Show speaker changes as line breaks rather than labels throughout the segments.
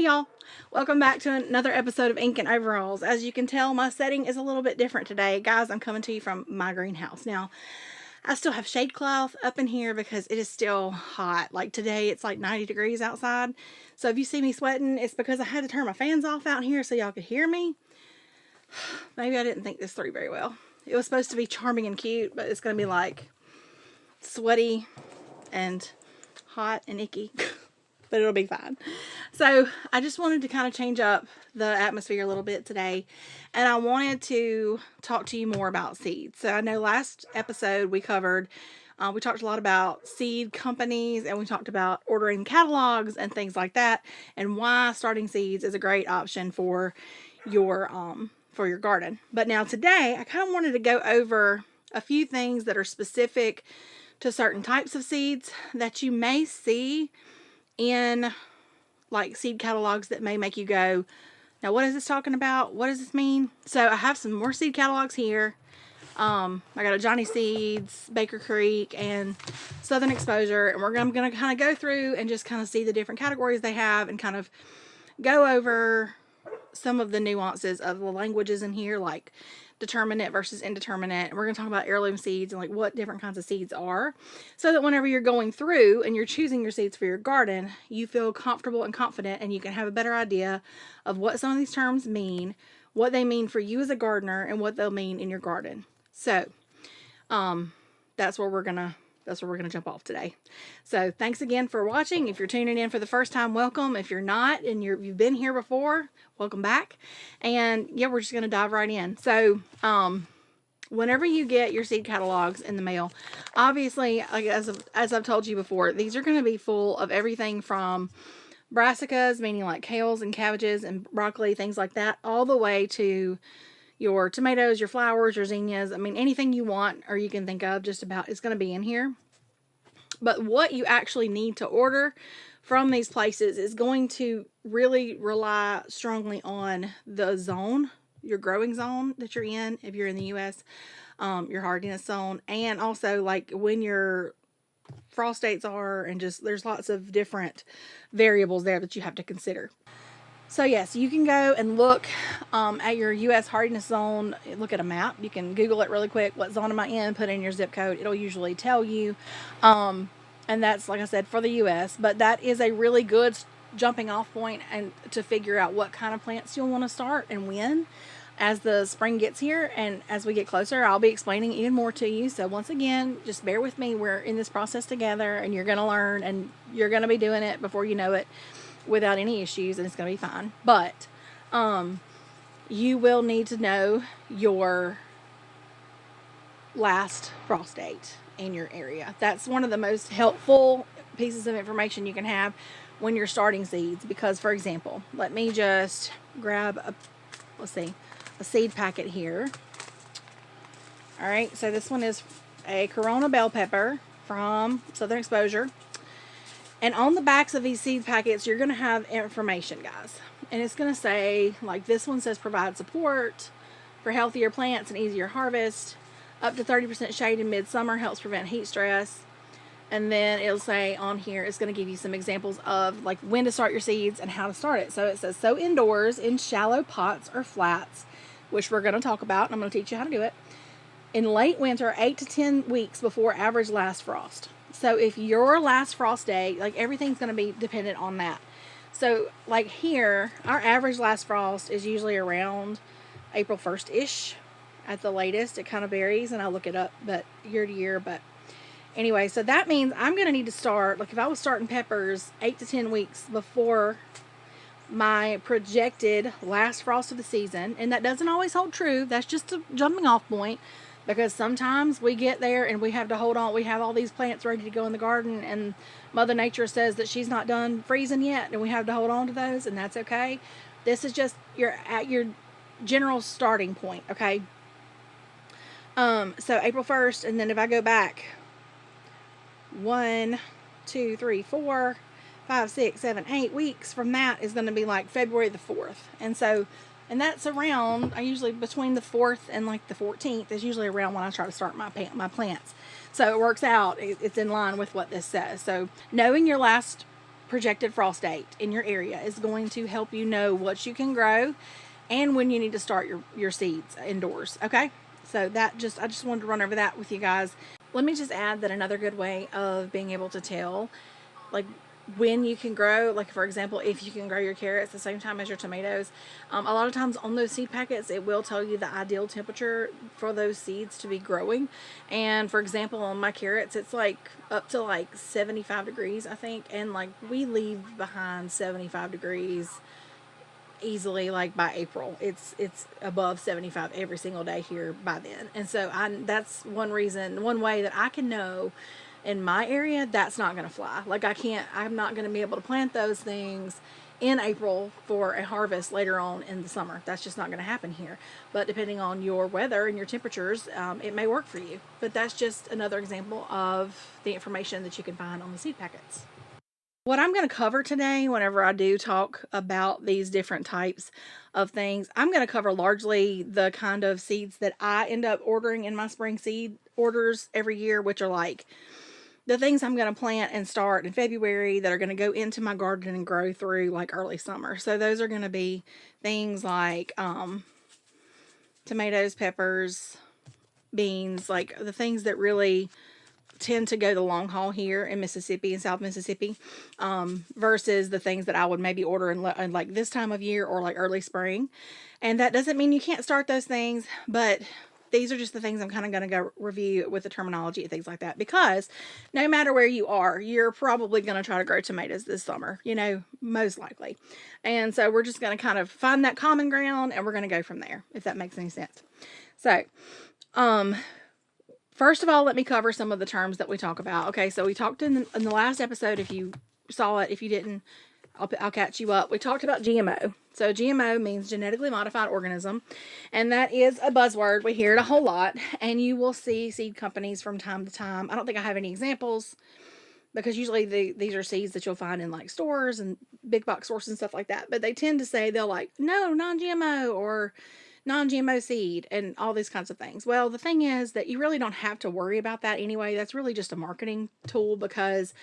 Hey y'all, welcome back to another episode of Ink and Overalls. As you can tell, my setting is a little bit different today. Guys, I'm coming to you from my greenhouse. Now, I still have shade cloth up in here because it is still hot. Like today, it's like 90 degrees outside. So if you see me sweating, it's because I had to turn my fans off out here so y'all could hear me. Maybe I didn't think this through very well. It was supposed to be charming and cute, but it's going to be like sweaty and hot and icky. But it'll be fine. So I just wanted to kind of change up the atmosphere a little bit today, and I wanted to talk to you more about seeds. So I know last episode we covered, we talked a lot about seed companies, and we talked about ordering catalogs and things like that, and why starting seeds is a great option for your garden. But now today I kind of wanted to go over a few things that are specific to certain types of seeds that you may see in like seed catalogs that may make you go, now what is this talking about? What does this mean? So I have some more seed catalogs here. I got a Johnny Seeds, Baker Creek, and Southern Exposure, and I'm going to kind of go through and just kind of see the different categories they have and kind of go over some of the nuances of the languages in here, like determinate versus indeterminate. And we're going to talk about heirloom seeds and like what different kinds of seeds are, so that whenever you're going through and you're choosing your seeds for your garden, you feel comfortable and confident, and you can have a better idea of what some of these terms mean, what they mean for you as a gardener, and what they'll mean in your garden. So that's where we're gonna jump off today. So thanks again for watching. If you're tuning in for the first time, welcome. If you're not and you've been here before, welcome back. And yeah, we're just gonna dive right in. So whenever you get your seed catalogs in the mail, obviously, like as I've told you before, these are going to be full of everything from brassicas, meaning like kales and cabbages and broccoli, things like that, all the way to your tomatoes, your flowers, your zinnias. I mean, anything you want or you can think of, just about, is going to be in here. But what you actually need to order from these places is going to really rely strongly on the zone, your growing zone that you're in, if you're in the U.S., your hardiness zone, and also like when your frost dates are, and just there's lots of different variables there that you have to consider. So yes, you can go and look at your U.S. hardiness zone, look at a map. You can Google it really quick, what zone am I in, put in your zip code. It'll usually tell you. And that's, like I said, for the U.S., but that is a really good jumping off point and to figure out what kind of plants you'll want to start and when as the spring gets here. And as we get closer, I'll be explaining even more to you. So once again, just bear with me. We're in this process together, and you're going to learn, and you're going to be doing it before you know it without any issues, and it's going to be fine. But you will need to know your last frost date in your area. That's one of the most helpful pieces of information you can have when you're starting seeds, because, for example, let me just grab a seed packet here. All right, so this one is a Corona bell pepper from Southern Exposure. And on the backs of these seed packets, you're going to have information, guys. And it's going to say, like this one says, provide support for healthier plants and easier harvest. Up to 30% shade in midsummer helps prevent heat stress. And then it'll say on here, it's going to give you some examples of like when to start your seeds and how to start it. So it says, sow indoors in shallow pots or flats, which we're going to talk about, and I'm going to teach you how to do it, in late winter, 8 to 10 weeks before average last frost. So if your last frost day, like everything's going to be dependent on that. So like here, our average last frost is usually around April 1st-ish at the latest. It kind of varies, and I'll look it up, but year to year. But anyway, so that means I'm going to need to start, like if I was starting peppers 8 to 10 weeks before my projected last frost of the season, and that doesn't always hold true. That's just a jumping off point, because sometimes we get there and we have to hold on. We have all these plants ready to go in the garden, and Mother Nature says that she's not done freezing yet, and we have to hold on to those, and that's okay. This is just at your general starting point, okay? So April 1st, and then if I go back 1, 2, 3, 4, 5, 6, 7, 8 weeks from that is going to be like February the 4th. And that's around, I usually between the 4th and like the 14th is usually around when I try to start my plants. So it works out. It's in line with what this says. So knowing your last projected frost date in your area is going to help you know what you can grow and when you need to start your seeds indoors. Okay, so I just wanted to run over that with you guys. Let me just add that another good way of being able to tell, like, when you can grow, like for example, if you can grow your carrots the same time as your tomatoes, a lot of times on those seed packets it will tell you the ideal temperature for those seeds to be growing. And for example, on my carrots it's like up to like 75 degrees I think, and like we leave behind 75 degrees easily. Like by April it's above 75 every single day here by then. And so that's one way that I can know in my area that's not going to fly. Like I'm not going to be able to plant those things in April for a harvest later on in the summer. That's just not going to happen here. But depending on your weather and your temperatures, it may work for you. But that's just another example of the information that you can find on the seed packets. What I'm going to cover today, whenever I do talk about these different types of things, I'm going to cover largely the kind of seeds that I end up ordering in my spring seed orders every year, which are like the things I'm going to plant and start in February that are going to go into my garden and grow through like early summer. So those are going to be things like tomatoes, peppers, beans, like the things that really tend to go the long haul here in Mississippi and South Mississippi, versus the things that I would maybe order in like this time of year or like early spring. And that doesn't mean you can't start those things, but these are just the things I'm kind of going to go review with the terminology and things like that, because no matter where you are, you're probably going to try to grow tomatoes this summer, most likely. And so we're just going to kind of find that common ground and we're going to go from there, if that makes any sense. So, first of all, let me cover some of the terms that we talk about. Okay, so we talked in the last episode, if you saw it. If you didn't, I'll catch you up. We talked about GMO. So GMO means genetically modified organism, and that is a buzzword. We hear it a whole lot, and you will see seed companies from time to time. I don't think I have any examples, because usually these are seeds that you'll find in like stores and big box stores and stuff like that. But they tend to say, they'll like, no, non-GMO or non-GMO seed and all these kinds of things. Well, the thing is that you really don't have to worry about that anyway. That's really just a marketing tool, because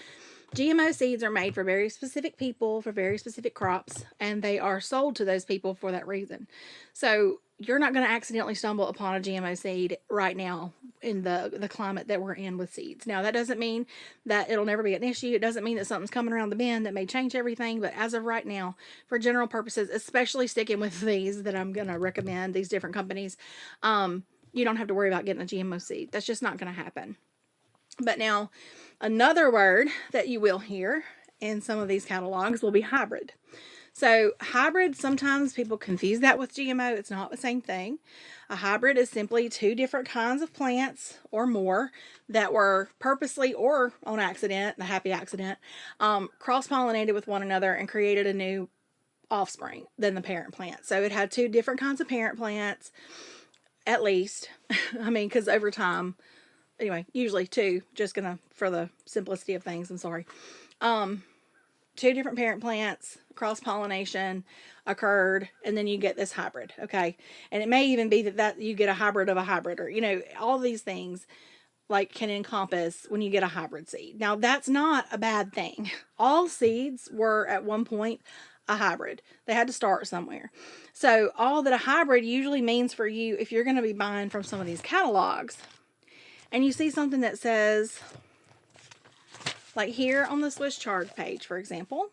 GMO seeds are made for very specific people, for very specific crops, and they are sold to those people for that reason. So you're not going to accidentally stumble upon a GMO seed right now in the climate that we're in with seeds. Now, that doesn't mean that it'll never be an issue. It doesn't mean that something's coming around the bend that may change everything. But as of right now, for general purposes, especially sticking with these that I'm going to recommend, these different companies, you don't have to worry about getting a GMO seed. That's just not going to happen. But now, another word that you will hear in some of these catalogs will be hybrid. So hybrid, sometimes people confuse that with GMO. It's not the same thing. A hybrid is simply two different kinds of plants or more that were purposely or on accident, the happy accident, cross-pollinated with one another and created a new offspring than the parent plant. So it had two different kinds of parent plants, at least. I mean, because over time, anyway, usually two, just gonna, for the simplicity of things, I'm sorry. Two different parent plants, cross-pollination occurred, and then you get this hybrid, okay? And it may even be that you get a hybrid of a hybrid, or, all these things like can encompass when you get a hybrid seed. Now, that's not a bad thing. All seeds were at one point a hybrid. They had to start somewhere. So all that a hybrid usually means for you, if you're going to be buying from some of these catalogs, and you see something that says, like here on the Swiss chard page, for example,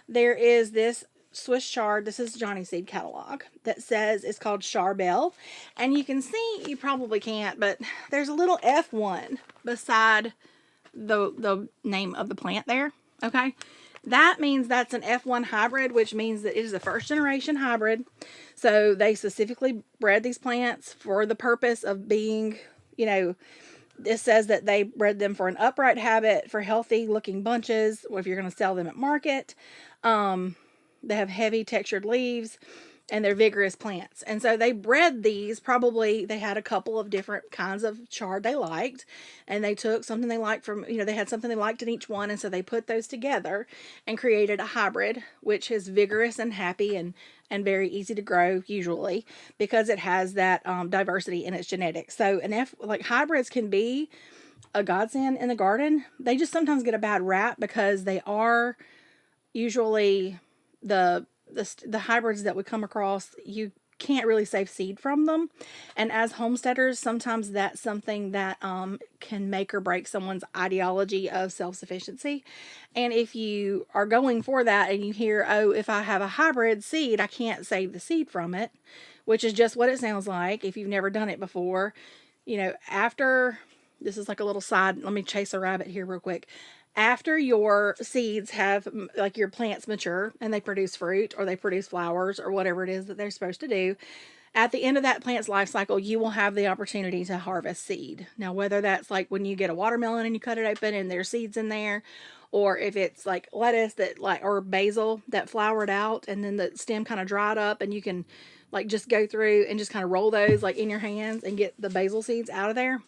there is this Swiss chard. This is Johnny Seed catalog that says it's called Charbel. And you can see, you probably can't, but there's a little F1 beside the name of the plant there. Okay. That means that's an F1 hybrid, which means that it is a first generation hybrid. So they specifically bred these plants for the purpose of being, it says that they bred them for an upright habit, for healthy looking bunches, or if you're going to sell them at market. They have heavy textured leaves, and they're vigorous plants. And so they bred these, probably they had a couple of different kinds of chard they liked, and they took something they liked from, they had something they liked in each one, and so they put those together and created a hybrid, which is vigorous and happy and very easy to grow, usually, because it has that diversity in its genetics. So hybrids can be a godsend in the garden. They just sometimes get a bad rap because they are usually the hybrids that we come across, you can't really save seed from them. And as homesteaders, sometimes that's something that can make or break someone's ideology of self-sufficiency. And if you are going for that and you hear, oh, if I have a hybrid seed, I can't save the seed from it, which is just what it sounds like if you've never done it before. After this is like a little side, let me chase a rabbit here real quick. After your seeds have, like, your plants mature and they produce fruit or they produce flowers or whatever it is that they're supposed to do, at the end of that plant's life cycle, you will have the opportunity to harvest seed. Now, whether that's like when you get a watermelon and you cut it open and there's seeds in there, or if it's like lettuce that or basil that flowered out and then the stem kind of dried up and you can like just go through and just kind of roll those like in your hands and get the basil seeds out of there.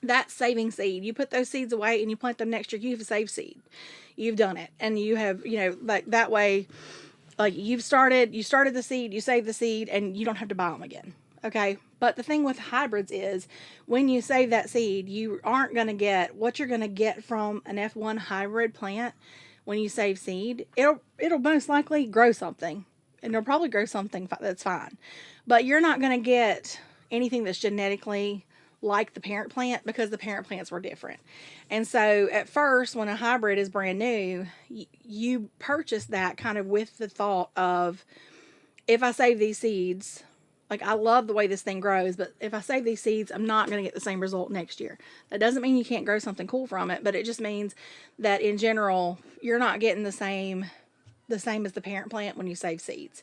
That's saving seed. You put those seeds away and you plant them next year, you've saved seed. You've done it. And you have, like that way, like you started the seed, you saved the seed, and you don't have to buy them again. Okay. But the thing with hybrids is when you save that seed, you aren't going to get what you're going to get from an F1 hybrid plant. When you save seed, it'll most likely grow something, and it'll probably grow something that's fine. But you're not going to get anything that's genetically like the parent plant because the parent plants were different. And so at first, when a hybrid is brand new, you purchase that kind of with the thought of, if I save these seeds, like I love the way this thing grows, but if I save these seeds, I'm not going to get the same result next year. That doesn't mean you can't grow something cool from it, but it just means that in general, you're not getting the same as the parent plant when you save seeds.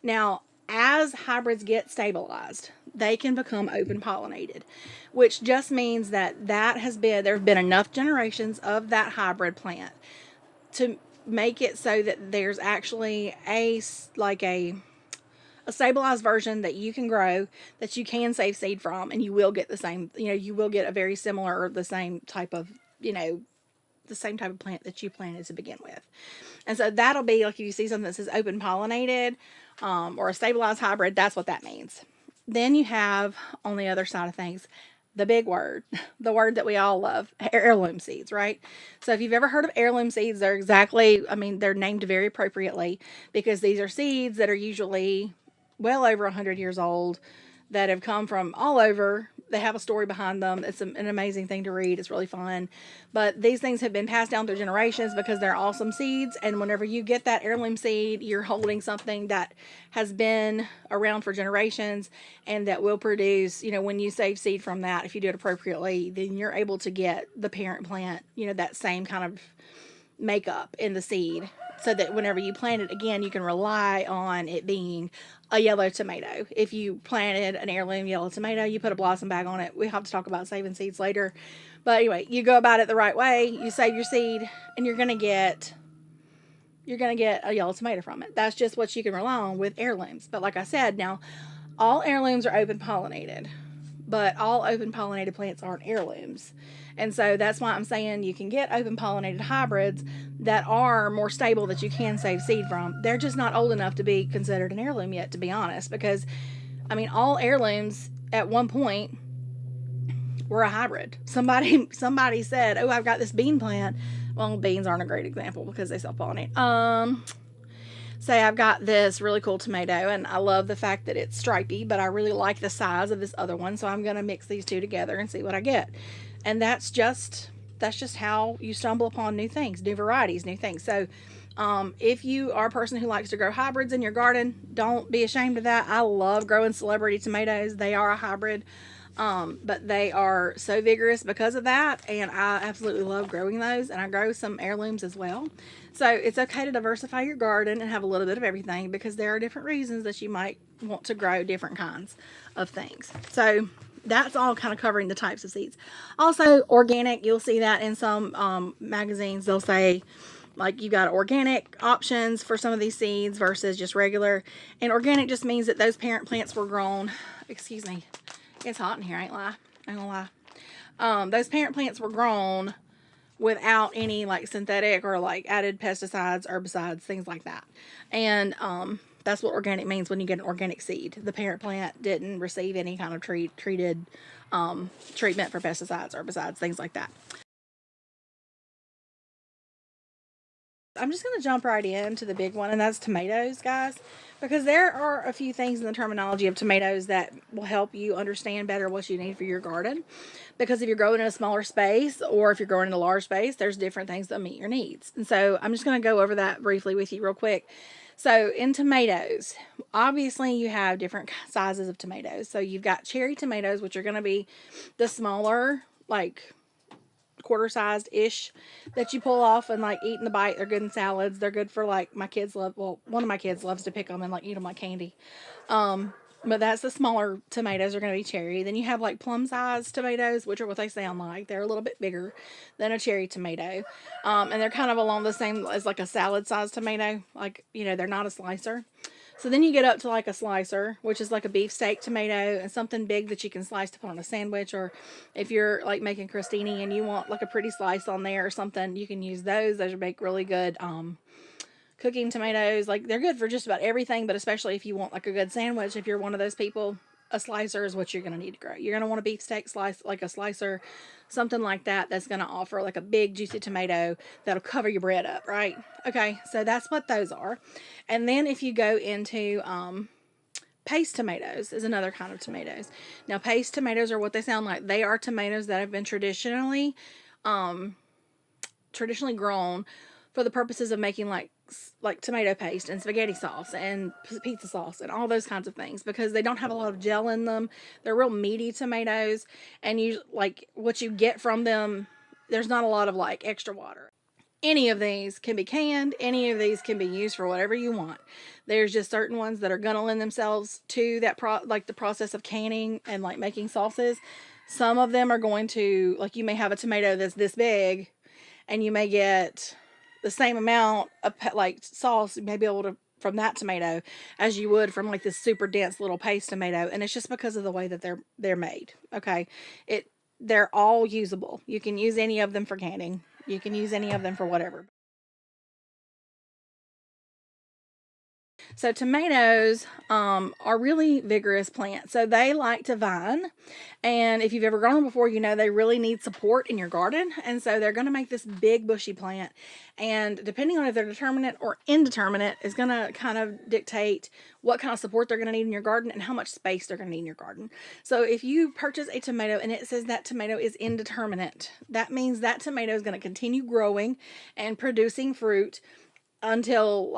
Now, as hybrids get stabilized, they can become open pollinated, which just means that there have been enough generations of that hybrid plant to make it so that there's actually a stabilized version that you can grow, that you can save seed from, and you will get the same, you will get a very similar or the same type of, the same type of plant that you planted to begin with. And so that'll be like if you see something that says open pollinated or a stabilized hybrid, that's what that means. Then you have, on the other side of things, the big word, the word that we all love, heirloom seeds, right? So if you've ever heard of heirloom seeds, they're named very appropriately because these are seeds that are usually well over 100 years old, that have come from all over. They have a story behind them. It's an amazing thing to read. It's really fun. But these things have been passed down through generations because they're awesome seeds. And whenever you get that heirloom seed, you're holding something that has been around for generations and that will produce, when you save seed from that, if you do it appropriately, then you're able to get the parent plant, that same kind of makeup in the seed, so that whenever you plant it again, you can rely on it being a yellow tomato. If you planted an heirloom yellow tomato, you put a blossom bag on it. We have to talk about saving seeds later. But anyway, you go about it the right way. You save your seed and you're going to get a yellow tomato from it. That's just what you can rely on with heirlooms. But like I said, now all heirlooms are open pollinated, but all open pollinated plants aren't heirlooms. And so that's why I'm saying you can get open pollinated hybrids that are more stable, that you can save seed from. They're just not old enough to be considered an heirloom yet, to be honest, because all heirlooms at one point were a hybrid. Somebody said, "Oh, I've got this bean plant." Well, beans aren't a great example because they self-pollinate. Say I've got this really cool tomato and I love the fact that it's stripy, but I really like the size of this other one, so I'm going to mix these two together and see what I get. And that's just how you stumble upon new things, new varieties, new things. So if you are a person who likes to grow hybrids in your garden, don't be ashamed of that. I love growing celebrity tomatoes. They are a hybrid, but they are so vigorous because of that, and I absolutely love growing those. And I grow some heirlooms as well. So it's okay to diversify your garden and have a little bit of everything, because there are different reasons that you might want to grow different kinds of things. So that's all kind of covering the types of seeds. Also, organic, you'll see that in some magazines. They'll say, like, you got organic options for some of these seeds versus just regular. And organic just means that those parent plants were grown. Excuse me. It's hot in here, ain't gonna lie. Those parent plants were grown without any like synthetic or like added pesticides, herbicides, things like that. And that's what organic means when you get an organic seed. The parent plant didn't receive any kind of treated treatment for pesticides, herbicides, things like that. I'm just going to jump right into the big one, and that's tomatoes, guys, because there are a few things in the terminology of tomatoes that will help you understand better what you need for your garden. Because if you're growing in a smaller space or if you're growing in a large space, there's different things that meet your needs. And so I'm just going to go over that briefly with you real quick. So in tomatoes, obviously you have different sizes of tomatoes. So you've got cherry tomatoes, which are going to be the smaller, like quarter sized ish, that you pull off and like eat in the bite. They're good in salads. They're good for, like, my kids love, well, one of my kids loves to pick them and like eat them like candy. But that's the smaller tomatoes are going to be cherry. Then you have like plum sized tomatoes, which are what they sound like. They're a little bit bigger than a cherry tomato. And they're kind of along the same as like a salad sized tomato. Like, you know, they're not a slicer. So then you get up to like a slicer, which is like a beefsteak tomato and something big that you can slice to put on a sandwich. Or if you're like making crostini and you want like a pretty slice on there or something, you can use those. Those make really good cooking tomatoes. Like, they're good for just about everything, but especially if you want like a good sandwich, if you're one of those people, a slicer is what you're going to need to grow. You're going to want a beefsteak slice, like a slicer, something like that, that's going to offer like a big juicy tomato that'll cover your bread up, right? Okay, so that's what those are. And then if you go into paste tomatoes is another kind of tomatoes. Now, paste tomatoes are what they sound like. They are tomatoes that have been traditionally grown for the purposes of making like tomato paste and spaghetti sauce and pizza sauce and all those kinds of things, because they don't have a lot of gel in them. They're real meaty tomatoes, and you like what you get from them, there's not a lot of like extra water. Any of these can be canned, any of these can be used for whatever you want. There's just certain ones that are gonna lend themselves to that like the process of canning and like making sauces. Some of them are going to, like, you may have a tomato that's this big and you may get the same amount of like sauce you may be able to from that tomato as you would from like this super dense little paste tomato, and it's just because of the way that they're made. Okay, they're all usable. You can use any of them for canning. You can use any of them for whatever. So tomatoes are really vigorous plants. So they like to vine. And if you've ever grown them before, you know they really need support in your garden. And so they're going to make this big bushy plant. And depending on if they're determinate or indeterminate is going to kind of dictate what kind of support they're going to need in your garden and how much space they're going to need in your garden. So if you purchase a tomato and it says that tomato is indeterminate, that means that tomato is going to continue growing and producing fruit until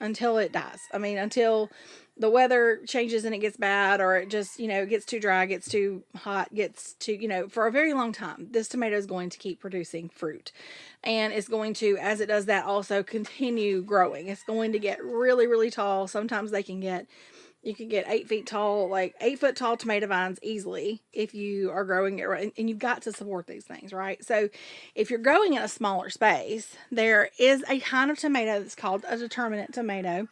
until it dies. I mean, until the weather changes and it gets bad, or it just, gets too dry, gets too hot, gets too, for a very long time, this tomato is going to keep producing fruit. And it's going to, as it does that, also continue growing. It's going to get really, really tall. Sometimes you can get 8 feet tall, like 8 foot tall tomato vines easily if you are growing it right. And you've got to support these things, right? So if you're growing in a smaller space, there is a kind of tomato that's called a determinate tomato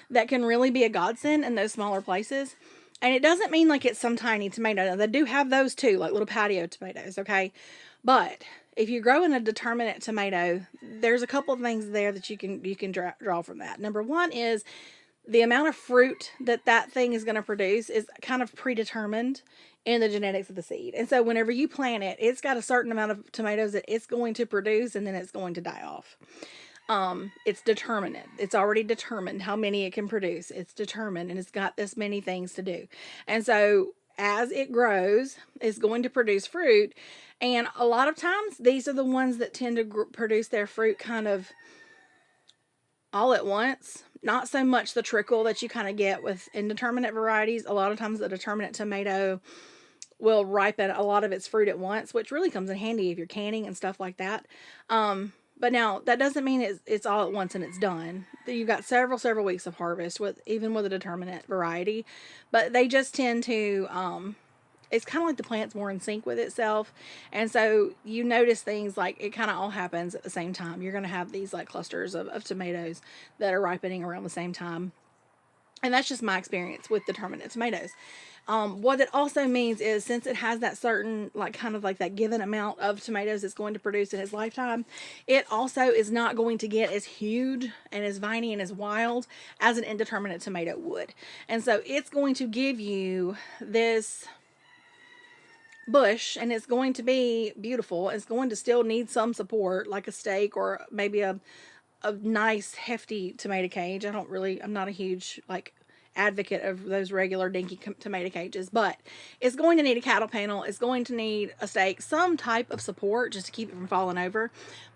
that can really be a godsend in those smaller places. And it doesn't mean like it's some tiny tomato. Now, they do have those too, like little patio tomatoes, okay? But if you grow in a determinate tomato, there's a couple of things there that you can draw from that. Number one is the amount of fruit that thing is going to produce is kind of predetermined in the genetics of the seed. And so whenever you plant it, it's got a certain amount of tomatoes that it's going to produce, and then it's going to die off. It's determinate. It's already determined how many it can produce. It's determined, and it's got this many things to do. And so as it grows, it's going to produce fruit. And a lot of times, these are the ones that tend to produce their fruit kind of all at once. Not so much the trickle that you kind of get with indeterminate varieties. A lot of times the determinate tomato will ripen a lot of its fruit at once, which really comes in handy if you're canning and stuff like that. But now that doesn't mean it's all at once and it's done. You've got several weeks of harvest even with a determinate variety, but they just tend to it's kind of like the plant's more in sync with itself. And so you notice things like it kind of all happens at the same time. You're going to have these like clusters of tomatoes that are ripening around the same time. And that's just my experience with determinate tomatoes. What it also means is, since it has that certain, like, kind of like that given amount of tomatoes it's going to produce in its lifetime, it also is not going to get as huge and as viney and as wild as an indeterminate tomato would. And so it's going to give you this bush, and it's going to be beautiful. It's going to still need some support, like a stake or maybe a a nice hefty tomato cage. I'm not a huge like advocate of those regular dinky tomato cages, but it's going to need a cattle panel. It's going to need a stake, some type of support just to keep it from falling over,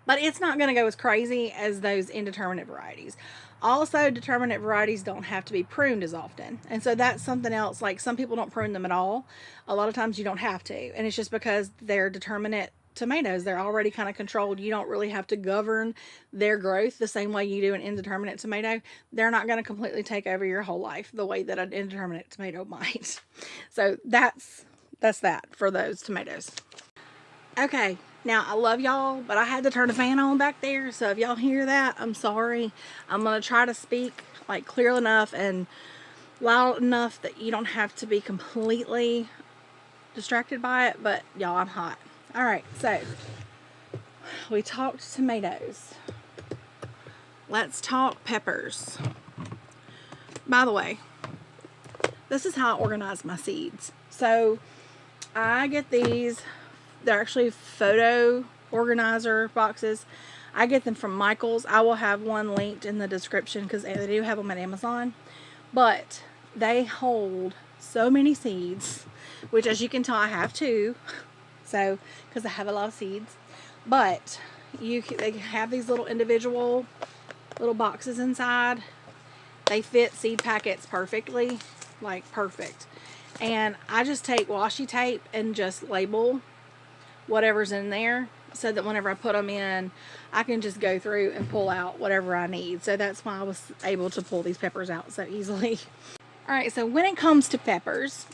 but it's not going to go as crazy as those indeterminate varieties. Also, determinate varieties don't have to be pruned as often, and so that's something else. Like, some people don't prune them at all. A lot of times you don't have to, and it's just because they're determinate tomatoes. They're already kind of controlled. You don't really have to govern their growth the same way you do an indeterminate tomato. They're not going to completely take over your whole life the way that an indeterminate tomato might. So that's that for those tomatoes. Okay, now I love y'all, but I had to turn the fan on back there, so if y'all hear that, I'm sorry. I'm going to try to speak like clear enough and loud enough that you don't have to be completely distracted by it, but y'all, I'm hot. All right, so we talked tomatoes. Let's talk peppers. By the way, this is how I organize my seeds. So I get these, they're actually photo organizer boxes. I get them from Michael's. I will have one linked in the description because they do have them at Amazon. But they hold so many seeds, which, as you can tell, I have two. So, because I have a lot of seeds, but they have these little individual little boxes inside. They fit seed packets perfectly, like perfect. And I just take washi tape and just label whatever's in there so that whenever I put them in, I can just go through and pull out whatever I need. So that's why I was able to pull these peppers out so easily. All right, so when it comes to peppers,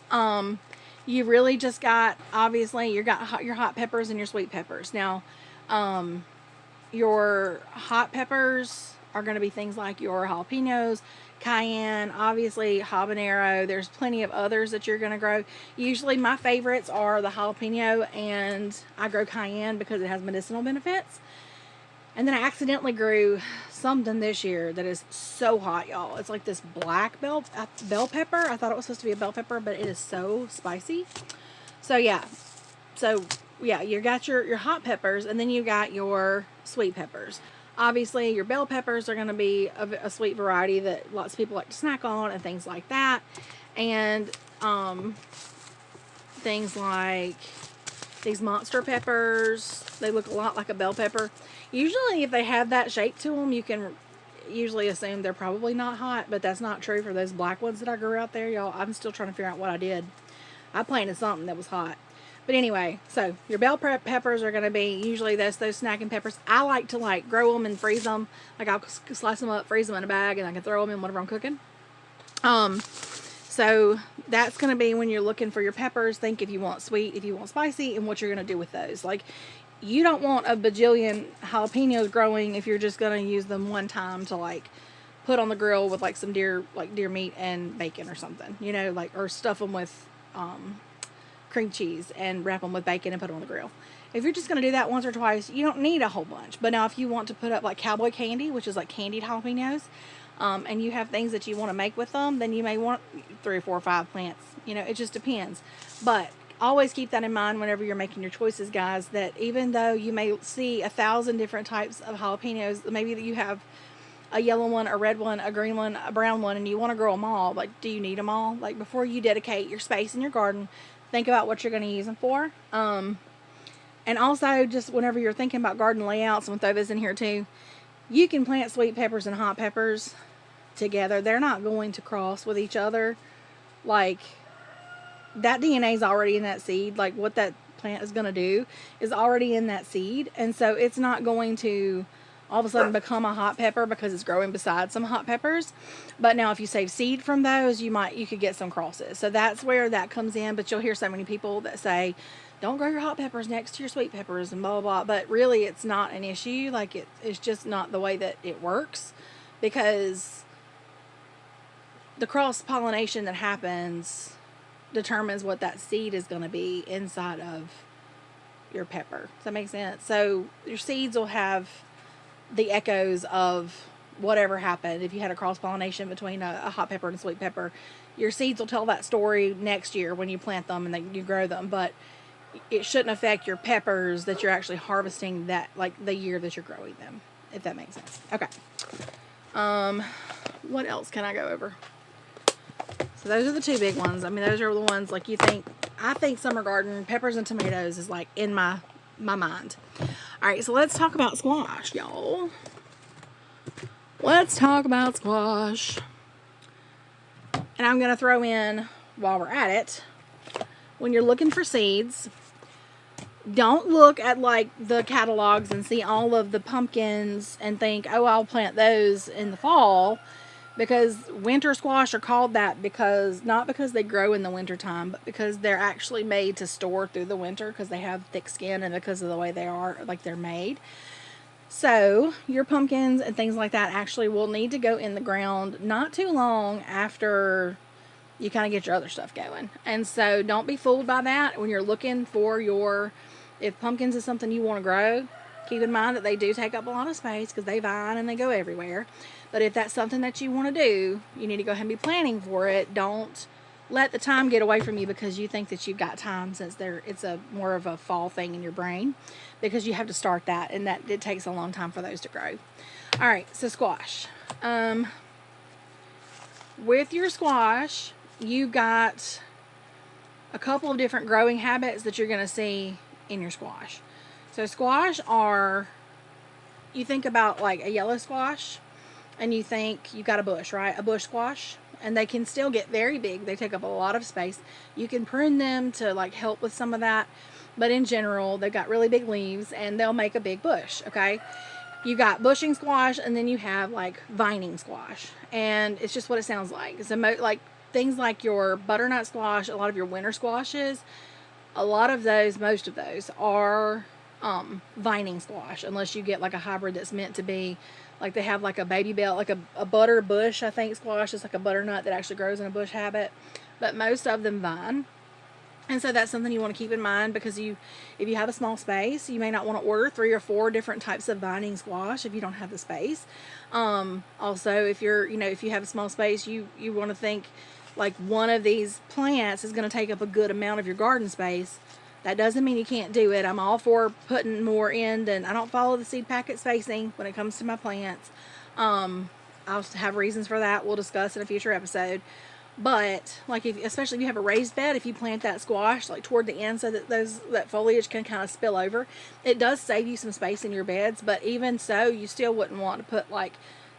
you really just got, obviously, you got your hot peppers and your sweet peppers. Now, your hot peppers are going to be things like your jalapenos, cayenne, obviously habanero. There's plenty of others that you're going to grow. Usually my favorites are the jalapeno, and I grow cayenne because it has medicinal benefits. And then I accidentally grew something this year that is so hot, y'all. It's like this black bell pepper. I thought it was supposed to be a bell pepper, but it is so spicy. So yeah, you got your hot peppers, and then you got your sweet peppers. Obviously, your bell peppers are going to be a sweet variety that lots of people like to snack on and things like that. And things like these monster peppers, they look a lot like a bell pepper. Usually if they have that shape to them, you can usually assume they're probably not hot, but that's not true for those black ones that I grew out there, y'all. I'm still trying to figure out what I did. I planted something that was hot. But anyway, so your bell peppers are going to be usually those snacking peppers. I like to grow them and freeze them. Like, I'll slice them up, freeze them in a bag, and I can throw them in whatever I'm cooking. So that's going to be when you're looking for your peppers. Think if you want sweet, if you want spicy, and what you're going to do with those. Like, you don't want a bajillion jalapenos growing if you're just going to use them one time to put on the grill with some deer meat and bacon or something, or stuff them with cream cheese and wrap them with bacon and put them on the grill. If you're just going to do that once or twice, you don't need a whole bunch. But now if you want to put up cowboy candy, which is candied jalapenos, and you have things that you want to make with them, then you may want 3 or 4 or 5 plants. It just depends. But always keep that in mind whenever you're making your choices, guys, that even though you may see 1,000 different types of jalapenos, maybe that you have a yellow one, a red one, a green one, a brown one, and you want to grow them all, do you need them all? Before you dedicate your space in your garden, think about what you're going to use them for. And also, just whenever you're thinking about garden layouts, I'm going to throw this in here too, you can plant sweet peppers and hot peppers together. They're not going to cross with each other. That DNA is already in that seed. What that plant is going to do is already in that seed. And so it's not going to all of a sudden become a hot pepper because it's growing beside some hot peppers. But now if you save seed from those, you could get some crosses. So that's where that comes in. But you'll hear so many people that say, don't grow your hot peppers next to your sweet peppers and blah, blah, blah. But really, it's not an issue. It's just not the way that it works, because the cross-pollination that happens determines what that seed is going to be inside of your pepper. Does that make sense? So your seeds will have the echoes of whatever happened. If you had a cross-pollination between a hot pepper and a sweet pepper, your seeds will tell that story next year when you plant them and then you grow them. But it shouldn't affect your peppers that you're actually harvesting the year that you're growing them, if that makes sense. Okay. What else can I go over? So those are the two big ones. I mean, those are the ones like you think. I think summer garden, peppers and tomatoes is like in my mind. All right, so let's talk about squash, y'all. Let's talk about squash. And I'm going to throw in, while we're at it, when you're looking for seeds, don't look at like the catalogs and see all of the pumpkins and think, oh, I'll plant those in the fall. Because winter squash are called that because, not because they grow in the winter time, but because they're actually made to store through the winter because they have thick skin and because of the way they are, like they're made. So your pumpkins and things like that actually will need to go in the ground not too long after you kind of get your other stuff going. And so don't be fooled by that when you're looking for your, if pumpkins is something you want to grow, keep in mind that they do take up a lot of space because they vine and they go everywhere. But if that's something that you want to do, you need to go ahead and be planning for it. Don't let the time get away from you because you think that you've got time, since it's a more of a fall thing in your brain, because you have to start that, and that it takes a long time for those to grow. All right, so squash. With your squash, you've got a couple of different growing habits that you're going to see in your squash. So squash are, you think about like a yellow squash, and you think you got a bush, right? A bush squash. And they can still get very big. They take up a lot of space. You can prune them to like help with some of that. But in general, they've got really big leaves and they'll make a big bush, okay? You got bushing squash, and then you have like vining squash. And it's just what it sounds like. So like things like your butternut squash, a lot of your winter squashes, a lot of those, most of those are vining squash, unless you get like a hybrid that's meant to be like, they have like a baby bell, like a butter bush, I think squash is like a butternut that actually grows in a bush habit, but most of them vine. And so that's something you want to keep in mind, because if you have a small space, you may not want to order 3 or 4 different types of vining squash if you don't have the space. Also, if you have a small space, you want to think like one of these plants is going to take up a good amount of your garden space. That doesn't mean you can't do it. I'm all for putting more in, and I don't follow the seed packet spacing when it comes to my plants. I'll have reasons for that. We'll discuss in a future episode. But like especially if you have a raised bed, if you plant that squash like toward the end so that that foliage can kind of spill over, it does save you some space in your beds. But even so, you still wouldn't want to put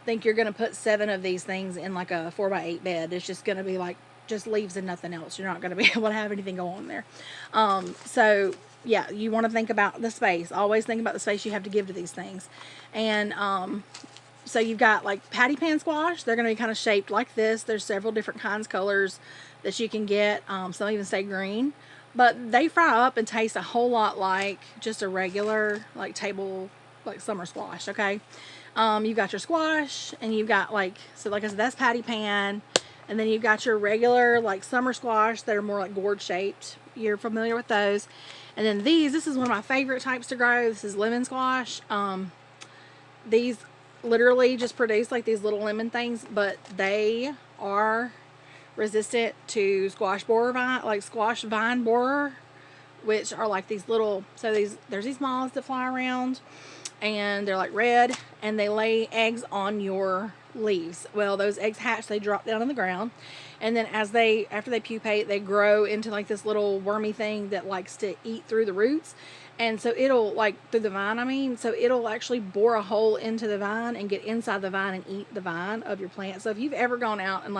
think you're going to put 7 of these things in like a 4x8 bed. It's just going to be like just leaves and nothing else. You're not going to be able to have anything go on there. So yeah, you want to think about the space. Always think about the space you have to give to these things. And so you've got like patty pan squash. They're going to be kind of shaped like this. There's several different kinds, colors that you can get. Some even stay green, but they fry up and taste a whole lot like just a regular like table like summer squash. Okay. You've got your squash, and you've got like I said, that's patty pan. And then you've got your regular like summer squash that are more like gourd shaped. You're familiar with those. And then this is one of my favorite types to grow. This is lemon squash. These literally just produce like these little lemon things, but they are resistant to squash vine borer, which are like these little, there's these moths that fly around, and they're like red, and they lay eggs on your leaves. Well, those eggs hatch, they drop down on the ground, and then after they pupate, they grow into like this little wormy thing that likes to eat through the roots. And so it'll through the vine, so it'll actually bore a hole into the vine and get inside the vine and eat the vine of your plant. So if you've ever gone out and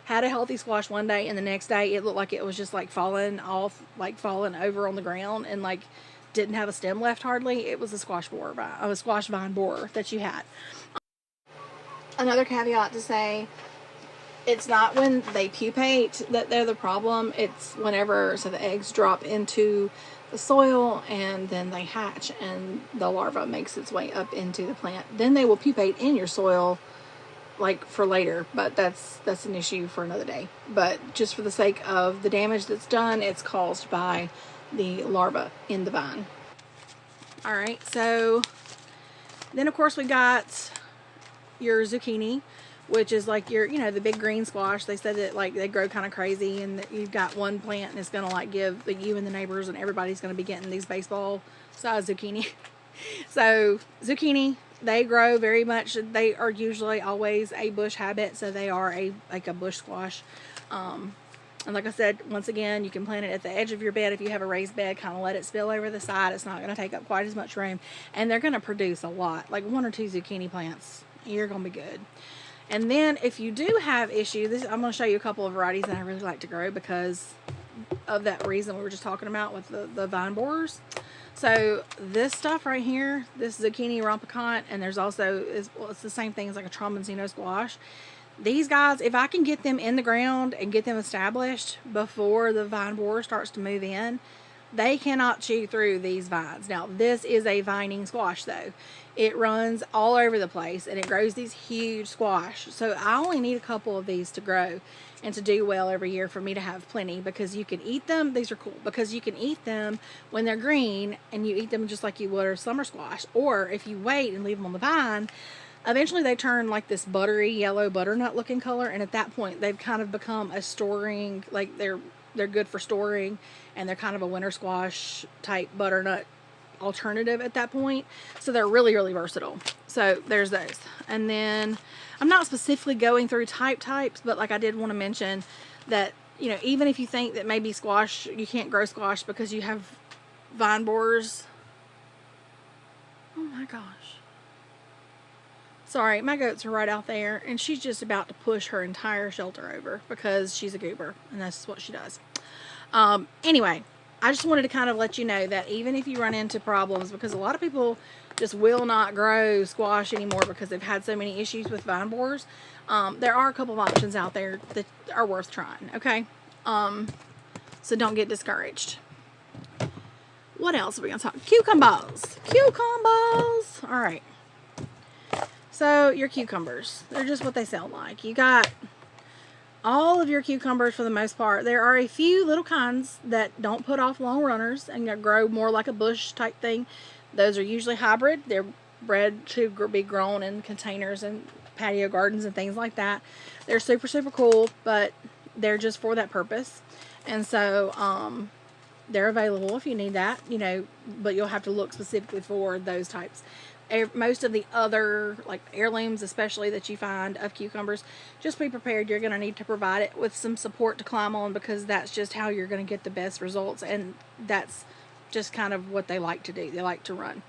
had a healthy squash one day, and the next day it looked like it was just falling over on the ground and didn't have a stem left hardly, it was a squash vine borer that you had. Another caveat to say, it's not when they pupate that they're the problem. It's whenever, so the eggs drop into the soil and then they hatch and the larva makes its way up into the plant. Then they will pupate in your soil for later, but that's an issue for another day. But just for the sake of the damage that's done, it's caused by the larva in the vine. All right, so then of course we got your zucchini, which is your, the big green squash. They said that they grow kind of crazy, and that you've got one plant and it's going to give you and the neighbors and everybody's going to be getting these baseball size zucchini. So zucchini, they grow very much. They are usually always a bush habit, so they are like a bush squash. And like I said, once again, you can plant it at the edge of your bed if you have a raised bed. Kind of let it spill over the side. It's not going to take up quite as much room, and they're going to produce a lot. Like 1 or 2 zucchini plants, you're going to be good. And then if you do have issues, I'm going to show you a couple of varieties that I really like to grow because of that reason we were just talking about with the vine borers. So this stuff right here, this zucchini rompicant, and there's also, it's the same thing as like a trombonzino squash. These guys, if I can get them in the ground and get them established before the vine borer starts to move in, they cannot chew through these vines. Now, this is a vining squash though. It runs all over the place and it grows these huge squash. So I only need a couple of these to grow and to do well every year for me to have plenty, because you can eat them. These are cool because you can eat them when they're green, and you eat them just like you would a summer squash. Or if you wait and leave them on the vine, eventually they turn like this buttery yellow butternut looking color, and at that point they've kind of become a storing, like they're good for storing, and they're kind of a winter squash type butternut alternative at that point. So they're really, really versatile. So there's those. And then I'm not specifically going through types, but like I did want to mention that, you know, even if you think that maybe squash, you can't grow squash because you have vine borers. Oh my gosh. Sorry, my goats are right out there, and she's just about to push her entire shelter over because she's a goober, and that's what she does. Anyway, I just wanted to kind of let you know that even if you run into problems, because a lot of people just will not grow squash anymore because they've had so many issues with vine borers, there are a couple of options out there that are worth trying, okay? So don't get discouraged. What else are we going to talk? Cucumbers. Cucumbers. All right. So your cucumbers, they're just what they sound like. You got all of your cucumbers for the most part. There are a few little kinds that don't put off long runners and grow more like a bush type thing. Those are usually hybrid. They're bred to be grown in containers and patio gardens and things like that. They're super, super cool, but they're just for that purpose. And so they're available if you need that, you know, but you'll have to look specifically for those types. Most of the other, like heirlooms especially, that you find of cucumbers, just be prepared. You're going to need to provide it with some support to climb on, because that's just how you're going to get the best results, and that's just kind of what they like to do. They like to run.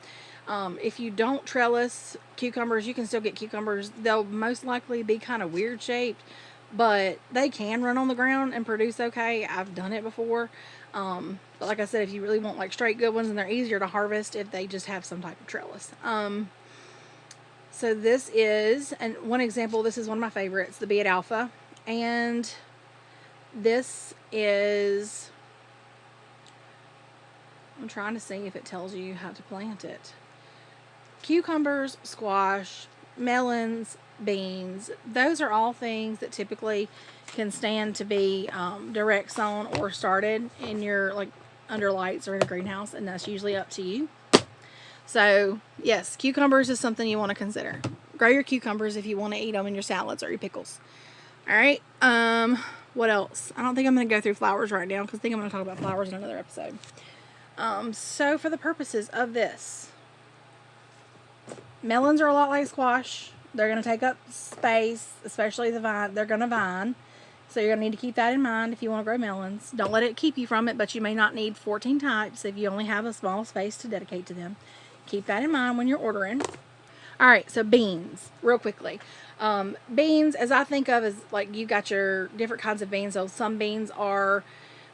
If you don't trellis cucumbers, you can still get cucumbers. They'll most likely be kind of weird shaped, but they can run on the ground and produce okay. I've done it before. But like I said, if you really want like straight good ones, and they're easier to harvest if they just have some type of trellis. So this is, and one example, this is one of my favorites, the Be It Alpha. And this is, I'm trying to see if it tells you how to plant it. Cucumbers, squash, melons, beans, those are all things that typically can stand to be direct sown or started in your, like, under lights or in a greenhouse, and that's usually up to you. So yes, cucumbers is something you want to consider. Grow your cucumbers if you want to eat them in your salads or your pickles. All right. What else? I don't think I'm going to go through flowers right now, because I think I'm going to talk about flowers in another episode. So for the purposes of this, melons are a lot like squash. They're going to take up space, especially the vine. They're going to vine. So you're going to need to keep that in mind if you want to grow melons. Don't let it keep you from it, but you may not need 14 types if you only have a small space to dedicate to them. Keep that in mind when you're ordering. All right, so beans, real quickly. Beans, as I think of, as like you got your different kinds of beans. So some beans are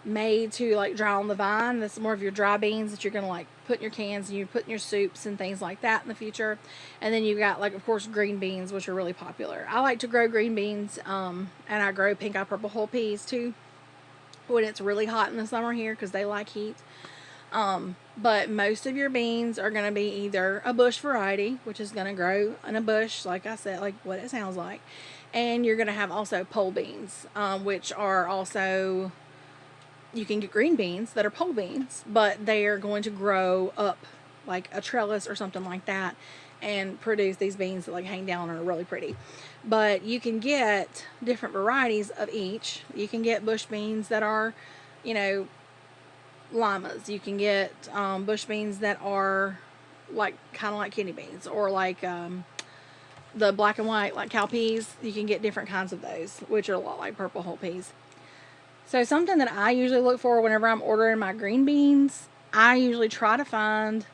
made to like dry on the vine. That's more of your dry beans that you're going to like put in your cans and you put in your soups and things like that in the future. And then you've got, like, of course, green beans, which are really popular. I like to grow green beans, and I grow pink eye purple whole peas too when it's really hot in the summer here, because they like heat. But most of your beans are going to be either a bush variety, which is going to grow in a bush, like I said, like what it sounds like. And you're going to have also pole beans, which are also, you can get green beans that are pole beans, but they are going to grow up like a trellis or something like that and produce these beans that like hang down and are really pretty. But you can get different varieties of each. You can get bush beans that are, you know, limas. You can get bush beans that are like kind of like kidney beans, or like the black and white like cowpeas. You can get different kinds of those, which are a lot like purple whole peas. So something that I usually look for whenever I'm ordering my green beans, I usually try to find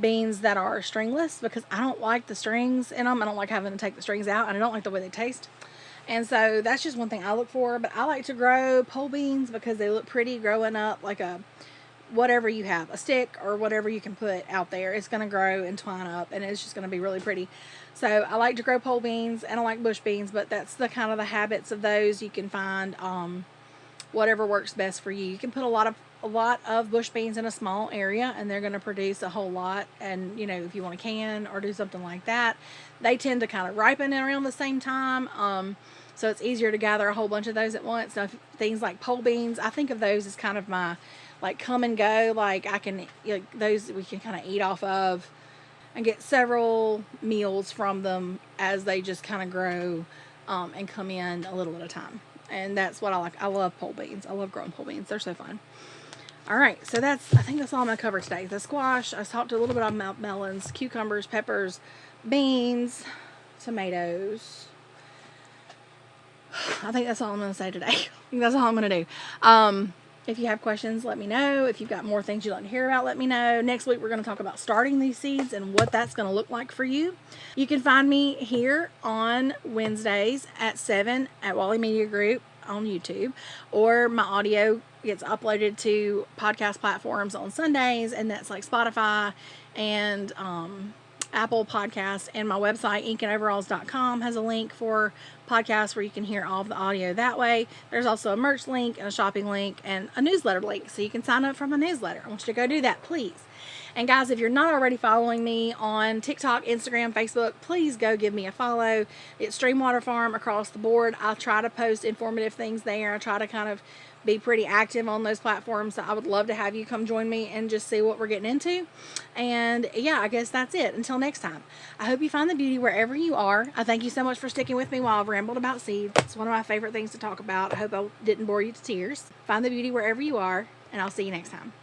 beans that are stringless, because I don't like the strings in them. I don't like having to take the strings out, and I don't like the way they taste. And so that's just one thing I look for. But I like to grow pole beans because they look pretty growing up, like a whatever you have, a stick or whatever you can put out there. It's going to grow and twine up, and it's just going to be really pretty. So I like to grow pole beans, and I like bush beans, but that's the kind of the habits of those. You can find whatever works best for you. You can put a lot of bush beans in a small area, and they're going to produce a whole lot. And you know, if you want to can or do something like that, they tend to kind of ripen around the same time. So it's easier to gather a whole bunch of those at once. So things like pole beans, I think of those as kind of my like come and go. Like I can, like those we can kind of eat off of and get several meals from them as they just kind of grow and come in a little at a time. And that's what I like. I love pole beans. I love growing pole beans. They're so fun. All right, so I think that's all I'm going to cover today. The squash, I talked a little bit about melons, cucumbers, peppers, beans, tomatoes. I think that's all I'm going to say today. I think that's all I'm going to do. If you have questions, let me know. If you've got more things you'd like to hear about, let me know. Next week, we're going to talk about starting these seeds and what that's going to look like for you. You can find me here on Wednesdays at 7 at Wally Media Group on YouTube, or my audio gets uploaded to podcast platforms on Sundays, and that's like Spotify and Apple Podcasts, and my website inkandoveralls.com has a link for podcasts where you can hear all of the audio that way. There's also a merch link and a shopping link and a newsletter link, so you can sign up for my newsletter. I want you to go do that, please. And guys, if you're not already following me on TikTok, Instagram, Facebook, please go give me a follow. It's Streamwater Farm across the board. I try to post informative things there. I try to kind of be pretty active on those platforms. So I would love to have you come join me and just see what we're getting into. And yeah, I guess that's it. Until next time, I hope you find the beauty wherever you are. I thank you so much for sticking with me while I've rambled about seeds. It's one of my favorite things to talk about. I hope I didn't bore you to tears. Find the beauty wherever you are, and I'll see you next time.